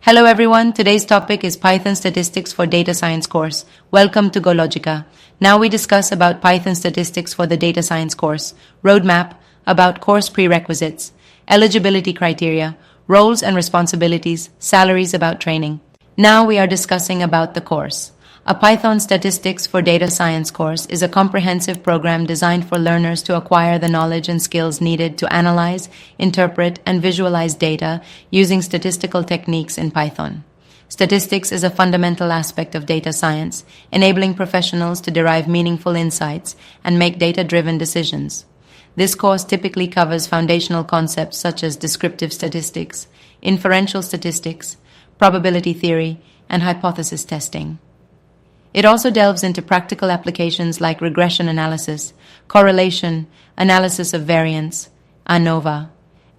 Hello everyone, today's topic is Python Statistics for Data Science course. Welcome to GoLogica. Now we discuss about Python Statistics for the Data Science course, roadmap, about course prerequisites, eligibility criteria, roles and responsibilities, salaries about training. Now we are discussing about the course. A Python Statistics for Data Science course is a comprehensive program designed for learners to acquire the knowledge and skills needed to analyze, interpret, and visualize data using statistical techniques in Python. Statistics is a fundamental aspect of data science, enabling professionals to derive meaningful insights and make data-driven decisions. This course typically covers foundational concepts such as descriptive statistics, inferential statistics, probability theory, and hypothesis testing. It also delves into practical applications like regression analysis, correlation, analysis of variance, ANOVA,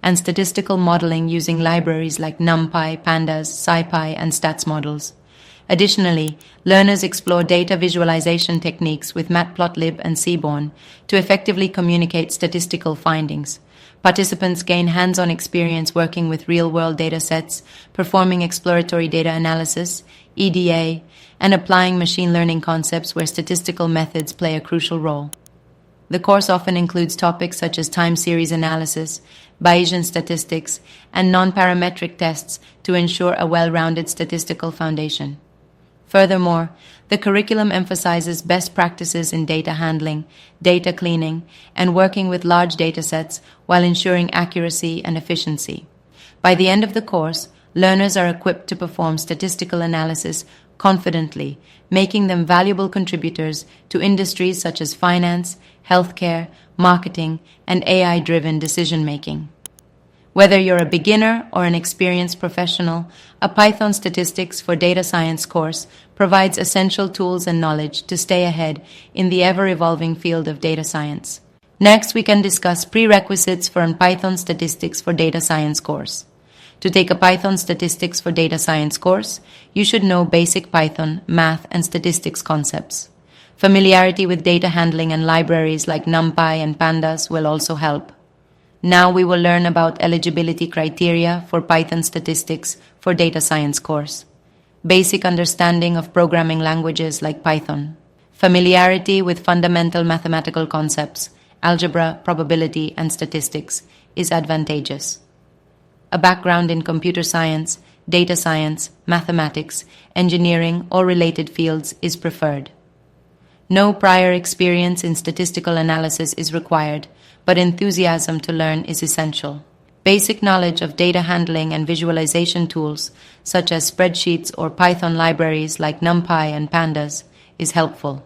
and statistical modeling using libraries like NumPy, Pandas, SciPy, and stats models. Additionally, learners explore data visualization techniques with Matplotlib and Seaborn to effectively communicate statistical findings. Participants gain hands-on experience working with real-world data sets, performing exploratory data analysis, EDA, and applying machine learning concepts where statistical methods play a crucial role. The course often includes topics such as time series analysis, Bayesian statistics, and non-parametric tests to ensure a well-rounded statistical foundation. Furthermore, the curriculum emphasizes best practices in data handling, data cleaning, and working with large datasets while ensuring accuracy and efficiency. By the end of the course, learners are equipped to perform statistical analysis confidently, making them valuable contributors to industries such as finance, healthcare, marketing, and AI-driven decision-making. Whether you're a beginner or an experienced professional, a Python Statistics for Data Science course provides essential tools and knowledge to stay ahead in the ever-evolving field of data science. Next, we can discuss prerequisites for a Python Statistics for Data Science course. To take a Python Statistics for Data Science course, you should know basic Python, math, and statistics concepts. Familiarity with data handling and libraries like NumPy and Pandas will also help. Now we will learn about eligibility criteria for Python Statistics for Data Science course. Basic understanding of programming languages like Python. Familiarity with fundamental mathematical concepts, algebra, probability, and statistics is advantageous. A background in computer science, data science, mathematics, engineering, or related fields is preferred. No prior experience in statistical analysis is required, but enthusiasm to learn is essential. Basic knowledge of data handling and visualization tools, such as spreadsheets or Python libraries like NumPy and Pandas, is helpful.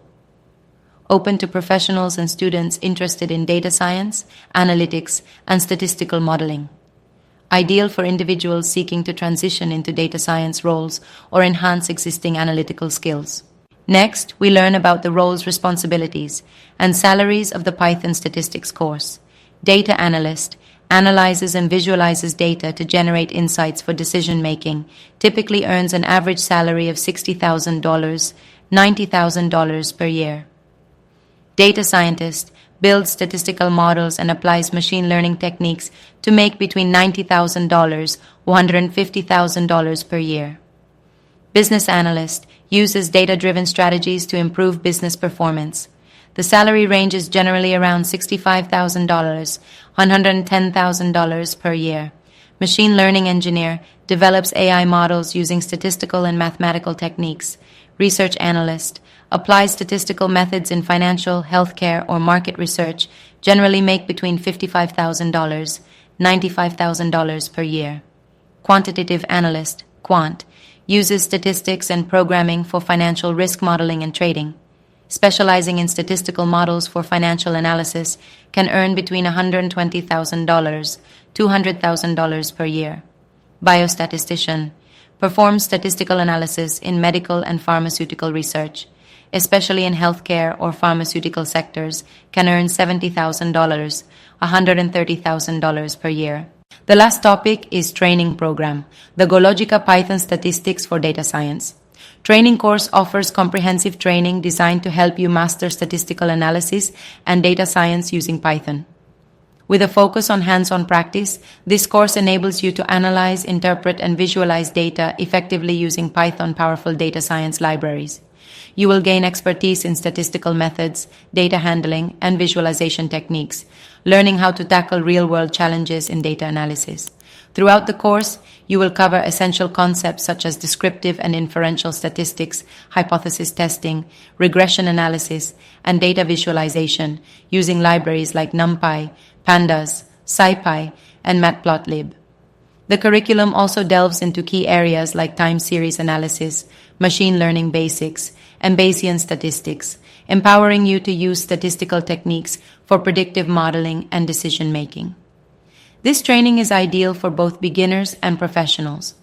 Open to professionals and students interested in data science, analytics, and statistical modeling. Ideal for individuals seeking to transition into data science roles or enhance existing analytical skills. Next, we learn about the roles, responsibilities, and salaries of the Python Statistics course. Data analyst analyzes and visualizes data to generate insights for decision-making, typically earns an average salary of $60,000, $90,000 per year. Data scientist builds statistical models and applies machine learning techniques to make between $90,000, $150,000 per year. Business analyst uses data-driven strategies to improve business performance. The salary range is generally around $65,000, $110,000 per year. Machine learning engineer develops AI models using statistical and mathematical techniques. Research analyst applies statistical methods in financial, healthcare, or market research, generally make between $55,000, $95,000 per year. Quantitative analyst, quant, uses statistics and programming for financial risk modeling and trading. Specializing in statistical models for financial analysis can earn between $120,000, $200,000 per year. Biostatistician performs statistical analysis in medical and pharmaceutical research, especially in healthcare or pharmaceutical sectors, can earn $70,000, $130,000 per year. The last topic is training program, the GoLogica Python Statistics for Data Science. Training course offers comprehensive training designed to help you master statistical analysis and data science using Python. With a focus on hands-on practice, this course enables you to analyze, interpret, and visualize data effectively using Python powerful data science libraries. You will gain expertise in statistical methods, data handling, and visualization techniques, learning how to tackle real-world challenges in data analysis. Throughout the course, you will cover essential concepts such as descriptive and inferential statistics, hypothesis testing, regression analysis, and data visualization using libraries like NumPy, Pandas, SciPy, and Matplotlib. The curriculum also delves into key areas like time series analysis, machine learning basics, and Bayesian statistics, empowering you to use statistical techniques for predictive modeling and decision-making. This training is ideal for both beginners and professionals.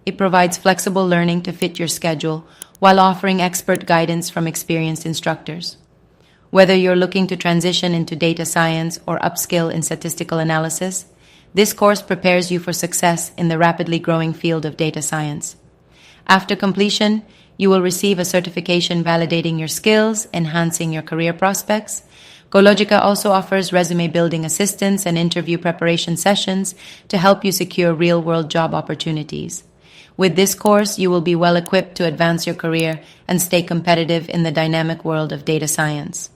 It provides flexible learning to fit your schedule while offering expert guidance from experienced instructors. Whether you're looking to transition into data science or upskill in statistical analysis, this course prepares you for success in the rapidly growing field of data science. After completion, you will receive a certification validating your skills, enhancing your career prospects. GoLogica also offers resume building assistance and interview preparation sessions to help you secure real-world job opportunities. With this course, you will be well equipped to advance your career and stay competitive in the dynamic world of data science.